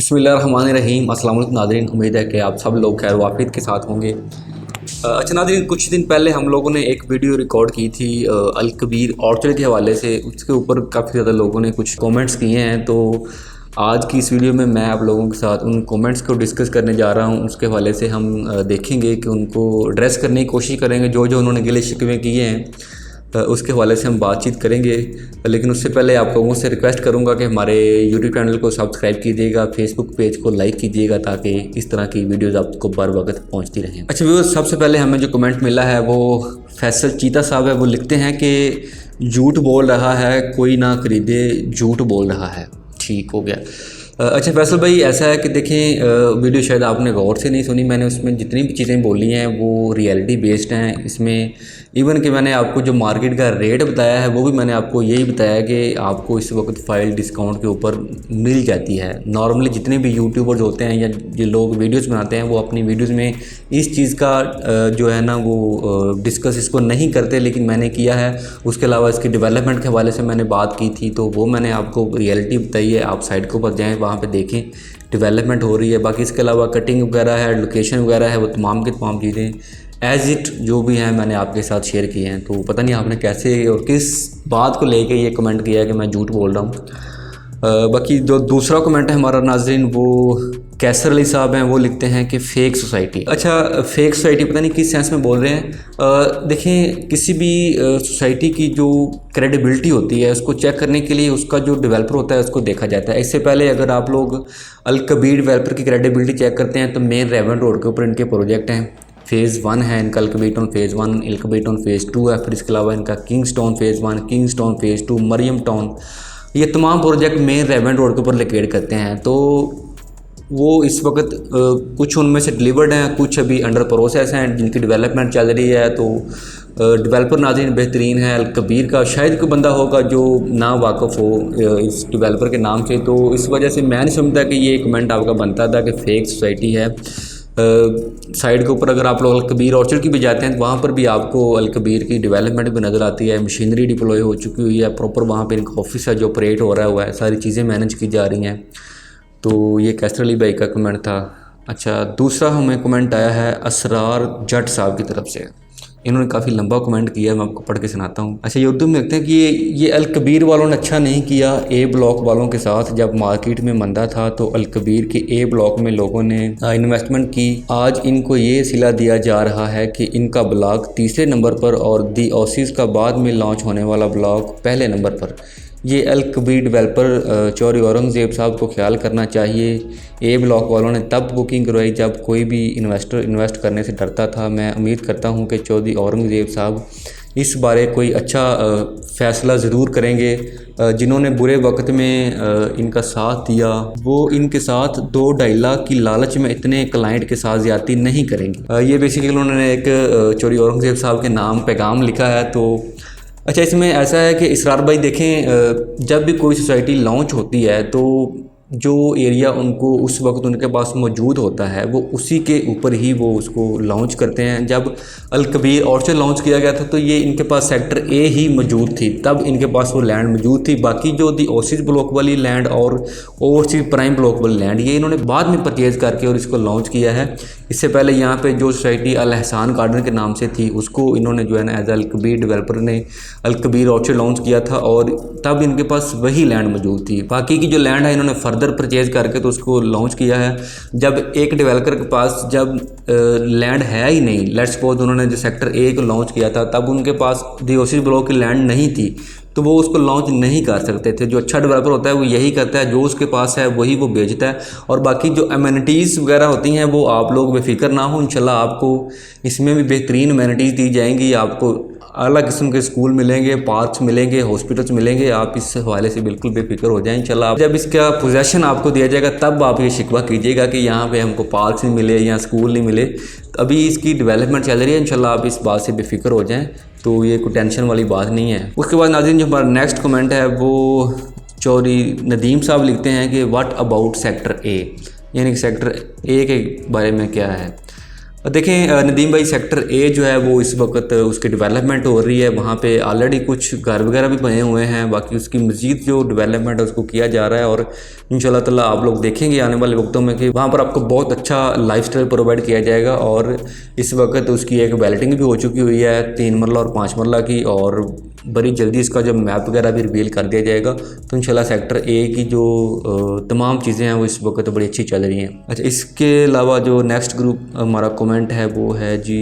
बिस्मिल्लाहिर्रहमानिर्रहीम। अस्सलाम वालेकुम नाज़रीन, उम्मीद है कि आप सब लोग खैर वाफियत के साथ होंगे। अच्छा नाज़रीन, कुछ दिन पहले हम लोगों ने एक वीडियो रिकॉर्ड की थी अल कबीर ऑर्चर्ड के हवाले से। उसके ऊपर काफ़ी ज़्यादा लोगों ने कुछ कमेंट्स किए हैं, तो आज की इस वीडियो में मैं आप लोगों के साथ उन कमेंट्स को डिस्कस करने जा रहा हूं। उसके हवाले से हम देखेंगे कि उनको एड्रेस करने की कोशिश करेंगे, जो जो उन्होंने गिले शिकवे किए हैं उसके हवाले से हम बातचीत करेंगे। लेकिन उससे पहले आप लोगों से रिक्वेस्ट करूंगा कि हमारे यूट्यूब चैनल को सब्सक्राइब कीजिएगा, फेसबुक पेज को लाइक कीजिएगा, ताकि इस तरह की वीडियोस आपको बर वक्त पहुंचती रहें। अच्छा व्यूअर्स, सबसे पहले हमें जो कमेंट मिला है वो फैसल चीता साहब है। वो लिखते हैं कि झूठ बोल रहा है, कोई ना खरीदे, झूठ बोल रहा है। ठीक हो गया। अच्छा फैसल भाई, ऐसा है कि देखें, वीडियो शायद आपने गौर से नहीं सुनी। मैंने उसमें जितनी भी चीज़ें बोली हैं वो रियलिटी बेस्ड हैं। इसमें इवन कि मैंने आपको जो मार्केट का रेट बताया है वो भी मैंने आपको यही बताया कि आपको इस वक्त फ़ाइल डिस्काउंट के ऊपर मिल जाती है। नॉर्मली जितने भी यूट्यूबर्स होते हैं या जो लोग वीडियोस बनाते हैं वो अपनी वीडियोस में इस चीज़ का जो है ना वो डिस्कस इसको नहीं करते, लेकिन मैंने किया है। उसके अलावा इसकी डेवलपमेंट के हवाले से मैंने बात की थी, तो वो मैंने आपको रियलिटी बताई है। आप साइट के ऊपर जाएँ, वहाँ पे देखें डेवलपमेंट हो रही है। बाकी इसके अलावा कटिंग वगैरह है, लोकेशन वगैरह है, वो तमाम की तमाम चीज़ें एज़ इट जो भी हैं मैंने आपके साथ शेयर किए हैं। तो पता नहीं आपने कैसे और किस बात को लेके ये कमेंट किया है कि मैं झूठ बोल रहा हूँ। बाकी जो दूसरा कमेंट है हमारा नाज़रीन, वो कैसर अली साहब हैं। वो लिखते हैं कि फ़ेक सोसाइटी। अच्छा, फ़ेक सोसाइटी पता नहीं किस सेंस में बोल रहे हैं। देखें, किसी भी सोसाइटी की जो क्रेडिबिलिटी होती है उसको चेक करने के लिए उसका जो डेवलपर होता है उसको देखा जाता है। इससे पहले अगर आप लोग अल कबीर डेवलपर की क्रेडिबिलिटी चेक करते हैं तो मेन रेवन रोड के ऊपर इनके प्रोजेक्ट हैं। फ़ेज़ 1 है इनका अल्कबीटन फ़ेज़ 1, अल्कबीटन फ़ेज़ 2 है। फिर इसके अलावा इनका Kingstone phase 1, Kingstone phase 2, Mariam town, ये तमाम प्रोजेक्ट मेन रेवन रोड के ऊपर लोकेट करते हैं। तो वो इस वक्त कुछ उनमें से डिलीवर्ड हैं, कुछ अभी अंडर प्रोसेस हैं जिनकी डेवलपमेंट चल रही है। तो डेवलपर नाज़रीन बेहतरीन है अल कबीर का। शायद कोई बंदा होगा जो ना वाक़फ़ हो इस डेवलपर के नाम से, तो इस वजह से मैं नहीं समझता कि ये कमेंट आपका बनता था कि फ़ेक सोसाइटी है। साइड के ऊपर अगर आप लोग अल कबीर ऑर्चर्ड की भी जाते हैं तो वहाँ पर भी आपको अल कबीर की डेवलपमेंट भी नज़र आती है। मशीनरी डिप्लॉय हो चुकी हुई है, प्रॉपर वहाँ पर एक ऑफिस है जो ऑपरेट हो रहा हुआ है, सारी चीज़ें मैनेज की जा रही हैं। तो ये कैसर अली भाई का कमेंट था। अच्छा, दूसरा हमें कमेंट आया है असरार जट साहब की तरफ से। इन्होंने काफ़ी लंबा कमेंट किया है, मैं आपको पढ़ के सुनाता हूँ। अच्छा, ये उर्दू में लिखते हैं कि ये अल कबीर वालों ने अच्छा नहीं किया ए ब्लॉक वालों के साथ। जब मार्केट में मंदा था तो अल कबीर के ए ब्लॉक में लोगों ने इन्वेस्टमेंट की। आज इनको ये सिला दिया जा रहा है कि इनका ब्लॉक तीसरे नंबर पर और दी ओसिस का बाद में लॉन्च होने वाला ब्लॉक पहले नंबर पर। ये अल कबीर डेवलपर चौधरी औरंगज़ेब साहब को ख्याल करना चाहिए। ए ब्लॉक वालों ने तब बुकिंग करवाई जब कोई भी इन्वेस्टर इन्वेस्ट करने से डरता था। मैं उम्मीद करता हूं कि चौधरी औरंगज़ेब साहब इस बारे कोई अच्छा फ़ैसला ज़रूर करेंगे। जिन्होंने बुरे वक्त में इनका साथ दिया वो इनके साथ 2-2.5 लाख की लालच में इतने क्लाइंट के साथ ज़्यादती नहीं करेंगे। ये बेसिकली उन्होंने एक चौधरी औरंगज़ेब साहब के नाम पैगाम लिखा है। तो अच्छा, इसमें ऐसा है कि इसरार भाई देखें, जब भी कोई सोसाइटी लॉन्च होती है तो जो एरिया उनको उस वक्त उनके पास मौजूद होता है वो उसी के ऊपर ही वो उसको लॉन्च करते हैं। जब अल कबीर ऑर्चर्ड लॉन्च किया गया था तो ये इनके पास सेक्टर ए ही मौजूद थी, तब इनके पास वो लैंड मौजूद थी। बाकी जो दी ओसिस ब्लॉक वाली लैंड और ओवरसीज प्राइम ब्लॉक वाली लैंड ये इन्होंने बाद में परचेज़ करके और इसको लॉन्च किया है। इससे पहले यहाँ पे जो सोसाइटी अल एहसान गार्डन के नाम से थी उसको इन्होंने जो है ना एज अल कबीर डेवलपर ने अल कबीर ऑर्चर्ड लॉन्च किया था और तब इनके पास वही लैंड मौजूद थी। बाकी की जो लैंड है इन्होंने फर्दर परचेज करके तो उसको लॉन्च किया है। जब एक डेवलपर के पास जब लैंड है ही नहीं, लेट्स सपोज उन्होंने जो सेक्टर ए को लॉन्च किया था तब उनके पास दी ओसिस ब्लॉक की लैंड नहीं थी तो वो उसको लॉन्च नहीं कर सकते थे। जो अच्छा डेवलपर होता है वो यही करता है, जो उसके पास है वही वो बेचता है। और बाकी जो एमिनिटीज़ वगैरह होती हैं वो आप लोग बेफिक्र ना हो, इंशाल्लाह आपको इसमें भी बेहतरीन एमिनिटीज़ दी जाएंगी। आपको अलग किस्म के स्कूल मिलेंगे, पार्क्स मिलेंगे, हॉस्पिटल्स मिलेंगे। आप इस हवाले से बिल्कुल बेफिक्र हो जाएं इंशाल्लाह। जब इसका पोजेसन आपको दिया जाएगा तब आप ये शिकवा कीजिएगा कि यहाँ पे हमको पार्क्स नहीं मिले या स्कूल नहीं मिले। अभी इसकी डेवलपमेंट चल रही है, इंशाल्लाह आप इस बात से बेफिक्र हो जाएँ, तो ये कोई टेंशन वाली बात नहीं है। उसके बाद नाज़रीन जो हमारा नेक्स्ट कमेंट है वो चौधरी नदीम साहब लिखते हैं कि व्हाट अबाउट सेक्टर ए, यानी कि सेक्टर ए के बारे में क्या है। देखें नदीम भाई, सेक्टर ए जो है वो इस वक्त उसकी डेवलपमेंट हो रही है। वहाँ पे ऑलरेडी कुछ घर वगैरह भी बने हुए हैं, बाकी उसकी मज़ीद जो डेवलपमेंट है उसको किया जा रहा है। और इंशाल्लाह ताला आप लोग देखेंगे आने वाले वक्तों में कि वहाँ पर आपको बहुत अच्छा लाइफस्टाइल प्रोवाइड किया जाएगा। और इस वक्त उसकी एक बैलेटिंग भी हो चुकी हुई है 3 मरला और 5 मरला की, और बड़ी जल्दी इसका जब मैप वगैरह भी रिवील कर दिया जाएगा। तो इंशाल्लाह सेक्टर ए की जो तमाम चीज़ें हैं वो इस वक्त बड़ी अच्छी चल रही हैं। अच्छा, इसके अलावा जो नेक्स्ट ग्रुप हमारा कमेंट है वो है जी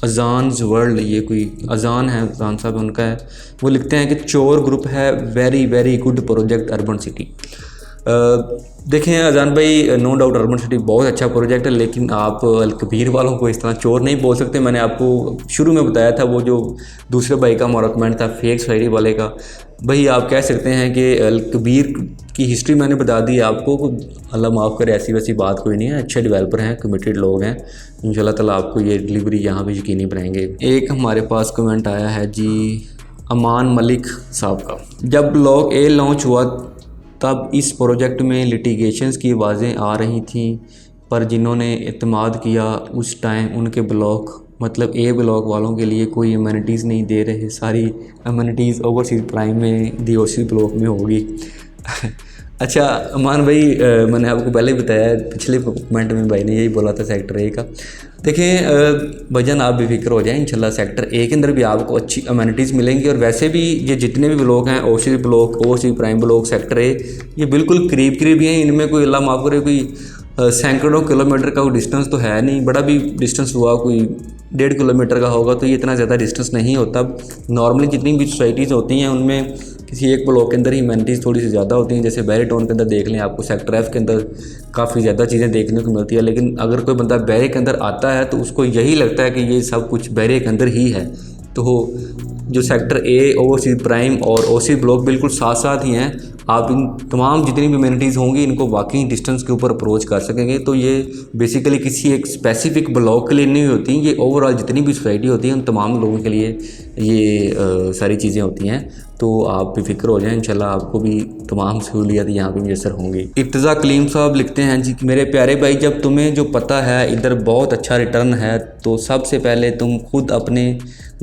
अजान्स वर्ल्ड, ये कोई अजान है, अजान साहब उनका है। वो लिखते हैं कि चोर ग्रुप है very very good project urban city. देखें अजान भाई, नो डाउट अर्बन सिटी बहुत अच्छा प्रोजेक्ट है, लेकिन आप अलकबीर वालों को इस तरह चोर नहीं बोल सकते। मैंने आपको शुरू में बताया था, वो जो दूसरे भाई का हमारा कमेंट था फेक सोसाइटी वाले का, भाई आप कह सकते हैं कि अलकबीर की हिस्ट्री मैंने बता दी आपको। अल्लाह माफ़ करे, ऐसी वैसी बात कोई नहीं है, अच्छे डेवलपर हैं, कमिटेड लोग हैं। इंशाल्लाह ताला आपको ये डिलीवरी यहाँ भी यकीनी बनाएंगे। एक हमारे पास कमेंट आया है जी अमान मलिक साहब का, जब ब्लॉक ए लॉन्च हुआ तब इस प्रोजेक्ट में लिटिगेशंस की आवाज़ें आ रही थी, पर जिन्होंने इत्माद किया उस टाइम उनके ब्लॉक मतलब ए ब्लॉक वालों के लिए कोई अमेनिटीज़ नहीं दे रहे, सारी अमेनिटीज़ ओवरसीज़ प्राइम में DOC ब्लॉक में होगी। अच्छा अमान भाई, मैंने आपको पहले ही बताया, पिछले कमेंट में भाई ने यही बोला था सेक्टर ए का। देखें भजन, आप बेफिक्र हो जाएं, इंशाल्लाह सेक्टर ए के अंदर भी आपको अच्छी अमेनिटीज़ मिलेंगी। और वैसे भी ये जितने भी ब्लॉक हैं, OC block, OC prime block, sector A, ये बिल्कुल करीब करीब ही हैं। इनमें कोई अल्लाह माफ़ करे कोई सैकड़ों किलोमीटर का कोई डिस्टेंस तो है नहीं। बड़ा भी डिस्टेंस हुआ कोई 1.5 किलोमीटर का होगा तो ये इतना ज़्यादा डिस्टेंस नहीं होता। नॉर्मली जितनी भी सोसाइटीज़ होती हैं उनमें किसी एक ब्लॉक के अंदर ही अमेनिटीज़ थोड़ी सी ज़्यादा होती हैं। जैसे बैरी टाउन के अंदर देख लें, आपको सेक्टर F के अंदर काफ़ी ज़्यादा चीज़ें देखने को मिलती है। लेकिन अगर कोई बंदा बैरे के अंदर आता है तो उसको यही लगता है कि ये सब कुछ बैरे के अंदर ही है। तो जो सेक्टर ए, OC प्राइम और OC ब्लॉक बिल्कुल साथ साथ ही हैं। आप इन तमाम जितनी भी अमेनिटीज़ होंगी इनको वाकई डिस्टेंस के ऊपर अप्रोच कर सकेंगे। तो ये बेसिकली किसी एक स्पेसिफिक ब्लॉक के लिए नहीं होती, ये ओवरऑल जितनी भी सोसाइटी होती है उन तमाम लोगों के लिए ये सारी चीज़ें होती हैं। तो आप बेफिक्र हो जाएं, इंशाल्लाह आपको भी तमाम सहूलियत यहाँ पे मुयसर होंगी। इब्तिज़ा कलीम साहब लिखते हैं जी, मेरे प्यारे भाई, जब तुम्हें जो पता है इधर बहुत अच्छा रिटर्न है तो सबसे पहले तुम खुद अपने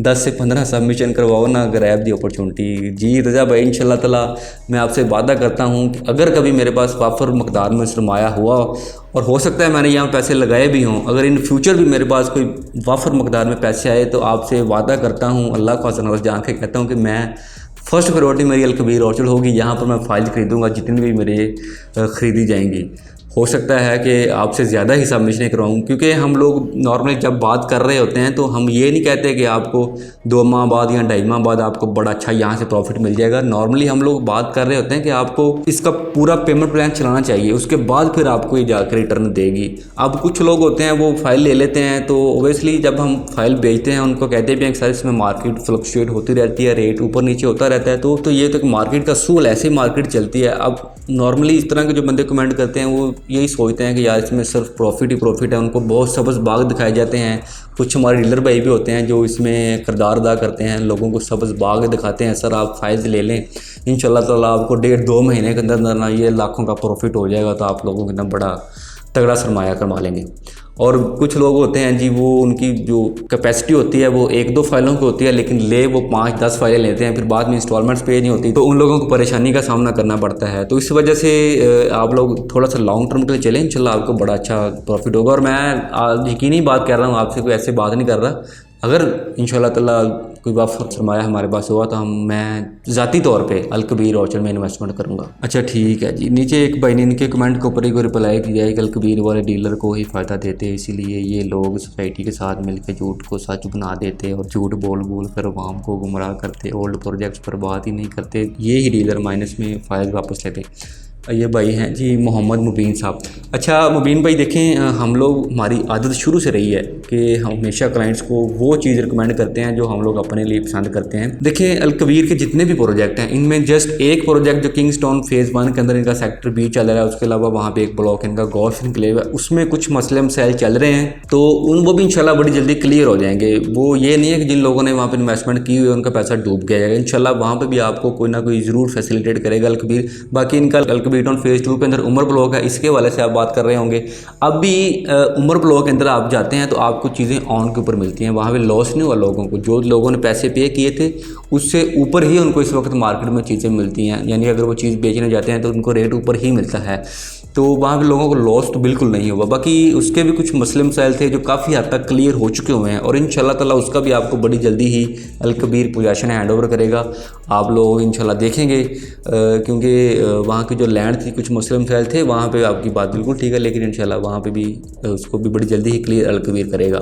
10 से 15 सबमिशन करवाओ ना, ग्रैब दी अपॉर्चुनिटी। जी रज़ा भाई, इंशाल्लाह ताला मैं आपसे वादा करता हूँ कि अगर कभी मेरे पास वाफर मकदार में सरमाया हुआ, और हो सकता है मैंने यहाँ पैसे लगाए भी हों, अगर इन फ्यूचर भी मेरे पास कोई वाफर मकदार में पैसे आए तो आपसे वादा करता हूँ, अल्लाह को हसन और जान के कहता हूँ कि मैं फर्स्ट प्रायोरिटी मेरी अलकबीर ऑर्चर्ड होगी। यहाँ पर मैं फ़ाइल ख़रीदूँगा जितनी भी मेरे ख़रीदी जाएंगी। हो सकता है कि आपसे ज़्यादा ही सबमिशनें करवाऊँ, क्योंकि हम लोग नॉर्मली जब बात कर रहे होते हैं तो हम ये नहीं कहते कि आपको 2 माह बाद या 2.5 माह बाद आपको बड़ा अच्छा यहाँ से प्रॉफिट मिल जाएगा। नॉर्मली हम लोग बात कर रहे होते हैं कि आपको इसका पूरा पेमेंट प्लान चलाना चाहिए, उसके बाद फिर आपको ये जाकर रिटर्न देगी। अब कुछ लोग होते हैं वो फ़ाइल ले लेते हैं, तो ओबियसली जब हम फाइल बेचते हैं उनको कहते भी हैं कि सर इसमें मार्केट फ्लक्चुएट होती रहती है, रेट ऊपर नीचे होता रहता है। तो ये तो मार्केट का सूल, ऐसे मार्केट चलती है। अब नॉर्मली इस तरह के जो बंदे कमेंट करते हैं वो यही सोचते हैं कि यार इसमें सिर्फ प्रॉफिट ही प्रॉफिट है, उनको बहुत सबज बाग दिखाए जाते हैं। कुछ हमारे डीलर भाई भी होते हैं जो इसमें किरदार अदा करते हैं, लोगों को सबज बाग दिखाते हैं, सर आप फाइल्स ले लें, इंशाल्लाह ताला आपको 1.5-2 महीने के अंदर ना ये लाखों का प्रॉफिट हो जाएगा, तो आप लोगों के अंदर बड़ा तगड़ा सरमाया कमा लेंगे। और कुछ लोग होते हैं जी, वो उनकी जो कैपेसिटी होती है वो 1-2 फाइलों की होती है, लेकिन ले वो 5-10 फाइलें लेते हैं, फिर बाद में इंस्टॉलमेंट्स पे नहीं होती, तो उन लोगों को परेशानी का सामना करना पड़ता है। तो इस वजह से आप लोग थोड़ा सा लॉन्ग टर्म के लिए चलें, इंशाल्लाह आपको बड़ा अच्छा प्रॉफिट होगा। और मैं यकीनी बात कर रहा हूँ आपसे, कोई ऐसी बात नहीं कर रहा। अगर इंशाल्लाह ताला कोई वाफर सरमाया हमारे पास हुआ तो मैं ज़ाती तौर पे अलकबीर ऑर्चर्ड में इन्वेस्टमेंट करूँगा। अच्छा ठीक है जी। नीचे एक भाई ने इनके कमेंट के ऊपर ही को रिप्लाई किया है कि अलकबीर वाले डीलर को ही फ़ायदा देते हैं, इसीलिए ये लोग सोसाइटी के साथ मिलकर झूठ को सच बना देते और झूठ बोल कर अवाम को गुमराह करते, ओल्ड प्रोजेक्ट्स पर बात ही नहीं करते, ये ही डीलर माइनस में फ़ायदा वापस लेते। ये भाई हैं जी मोहम्मद मुबीन साहब। अच्छा मुबीन भाई, देखें हम लोग, हमारी आदत शुरू से रही है कि हम हमेशा क्लाइंट्स को वो चीज़ रिकमेंड करते हैं जो हम लोग अपने लिए पसंद करते हैं। देखें अलकबीर के जितने भी प्रोजेक्ट हैं इनमें जस्ट एक प्रोजेक्ट जो किंगस्टोन फेज़ 1 के अंदर इनका सेक्टर B चल रहा है, उसके अलावा वहाँ पे एक ब्लॉक इनका गोल्फ इनक्लेव है, उसमें कुछ मसले मसाइल चल रहे हैं, तो वो भी इंशाल्लाह बड़ी जल्दी क्लियर हो जाएंगे। वो ये नहीं है कि जिन लोगों ने वहाँ पर इन्वेस्टमेंट की हुई है उनका पैसा डूब गया जाएगा, इंशाल्लाह वहाँ पर भी आपको कोई ना कोई ज़रूर फैसिलिटेट करेगा अलकबीर। बाकी इनका अलकबीर अल्कबीर टाउन फेज़ 2 के अंदर उमर ब्लॉक है, इसके वाले से आप बात कर रहे होंगे। अब भी उमर ब्लॉक के अंदर आप जाते हैं तो आपको चीज़ें ऑन के ऊपर मिलती हैं, वहाँ पे लॉस नहीं हुआ लोगों को। जो लोगों ने पैसे पे किए थे उससे ऊपर ही उनको इस वक्त मार्केट में चीज़ें मिलती हैं, यानी अगर वो चीज़ बेचने जाते हैं तो उनको रेट ऊपर ही मिलता है, तो वहाँ पे लोगों को लॉस तो बिल्कुल नहीं हुआ। बाकी उसके भी कुछ मसले मसाइल थे जो काफ़ी हद तक क्लियर हो चुके हुए हैं, और इंशाल्लाह ताला उसका भी आपको बड़ी जल्दी ही अल्कबीर पोजीशन हैंड ओवर करेगा, आप लोग इंशाल्लाह देखेंगे। क्योंकि वहाँ की जो लैंड थी, कुछ मसले मसाइल थे, वहाँ पे आपकी बात बिल्कुल ठीक है, लेकिन इंशाल्लाह वहाँ पे भी उसको भी बड़ी जल्दी ही क्लियर अल्कबीर करेगा।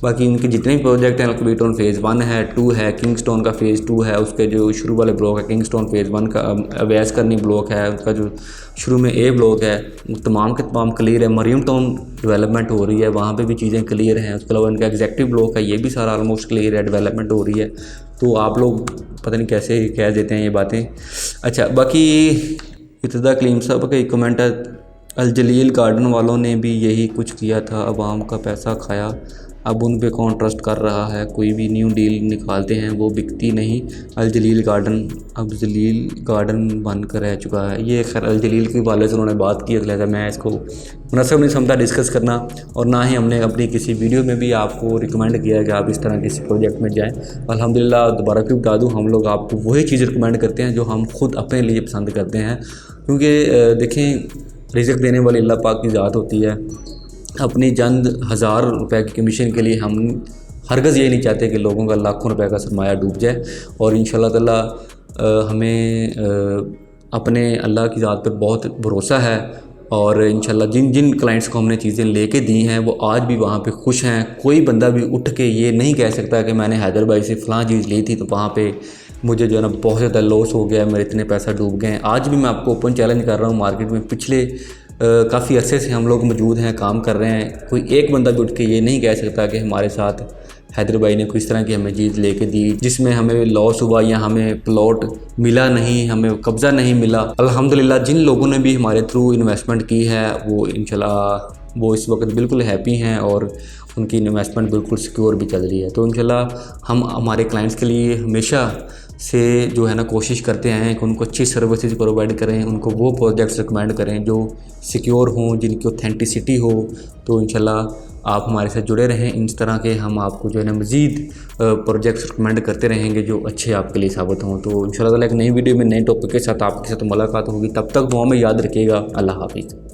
बाकी इनके जितने भी प्रोजेक्ट हैं, अल्कबीर टाउन फेज़ 1 है, 2 है, किंगस्टोन का फेज़ 2 है, उसके जो शुरू वाले ब्लॉक है किंगस्टोन फेज़ 1 का, अवैस करनी ब्लॉक है, उसका जो शुरू में ए ब्लॉक है, तमाम के तमाम क्लियर है। मरियम टाउन डेवलपमेंट हो रही है, वहाँ पे भी चीज़ें क्लियर हैं। उसके अलावा इनका एग्जेक्टिव ब्लॉक है, ये भी सारा ऑलमोस्ट क्लियर है, डेवलपमेंट हो रही है। तो आप लोग पता नहीं कैसे कह देते हैं ये बातें। अच्छा, बाकी इब्तिदा कलीम साहब का एक कमेंट है, अल जलील गार्डन वालों ने भी यही कुछ किया था, अवाम का पैसा खाया, अब उन पे कौन ट्रस्ट कर रहा है। कोई भी न्यू डील निकालते हैं वो बिकती नहीं। अल जलील गार्डन अब जलील गार्डन बनकर रह चुका है। ये खैर अल जलील के वाले से उन्होंने बात की, लिहाजा मैं इसको मुनासिब नहीं समझा डिस्कस करना, और ना ही हमने अपनी किसी वीडियो में भी आपको रिकमेंड किया है कि आप इस तरह किसी प्रोजेक्ट में जाएँ। अल्हम्दुलिल्लाह दोबारा क्यों बता दूँ, हम लोग आपको वही चीज़ रिकमेंड करते हैं जो हम खुद अपने लिए पसंद करते हैं। क्योंकि देखें, रिज़्क़ देने वाली अल्लाह पाक की ज़ात होती है। अपनी चंद हज़ार रुपए की कमीशन के लिए हम हरगज़ ये नहीं चाहते कि लोगों का लाखों रुपए का सरमाया डूब जाए। और इंशाल्लाह ताला हमें अपने अल्लाह की ज़ात पर बहुत भरोसा है, और इंशाल्लाह जिन जिन क्लाइंट्स को हमने चीज़ें लेके दी हैं वो आज भी वहाँ पे खुश हैं। कोई बंदा भी उठ के ये नहीं कह सकता कि मैंने हैदर भाई से फ़लाँ चीज़ ली थी तो वहाँ पे मुझे जो है ना बहुत ज़्यादा लॉस हो गया, मेरे इतने पैसा डूब गए हैं। आज भी मैं आपको ओपन चैलेंज कर रहा हूँ, मार्केट में पिछले काफ़ी अरसे से हम लोग मौजूद हैं, काम कर रहे हैं। कोई एक बंदा भी उठ के ये नहीं कह सकता कि हमारे साथ हैदर भाई ने किस तरह की हमें चीज़ लेके दी जिसमें हमें लॉस हुआ या हमें प्लॉट मिला नहीं, हमें कब्ज़ा नहीं मिला। अल्हम्दुलिल्लाह जिन लोगों ने भी हमारे थ्रू इन्वेस्टमेंट की है वो इंशाल्लाह वो इस वक्त बिल्कुल हैप्पी हैं, और उनकी इन्वेस्टमेंट बिल्कुल सिक्योर भी चल रही है। तो इंशाल्लाह हम हमारे क्लाइंट्स के लिए हमेशा से जो है ना कोशिश करते हैं कि उनको अच्छी सर्विसेज प्रोवाइड करें, उनको वो प्रोजेक्ट्स रिकमेंड करें जो सिक्योर हों, जिनकी ऑथेंटिसिटी हो। तो इंशाल्लाह आप हमारे साथ जुड़े रहें, इस तरह के हम आपको जो है ना मज़ीद प्रोजेक्ट्स रिकमेंड करते रहेंगे जो अच्छे आपके लिए साबित हों। तो इंशाल्लाह ताला एक नई वीडियो में नए टॉपिक के साथ आपके साथ मुलाकात होगी। तब तक दुआ में याद रखिएगा। अल्लाह हाफ़िज़।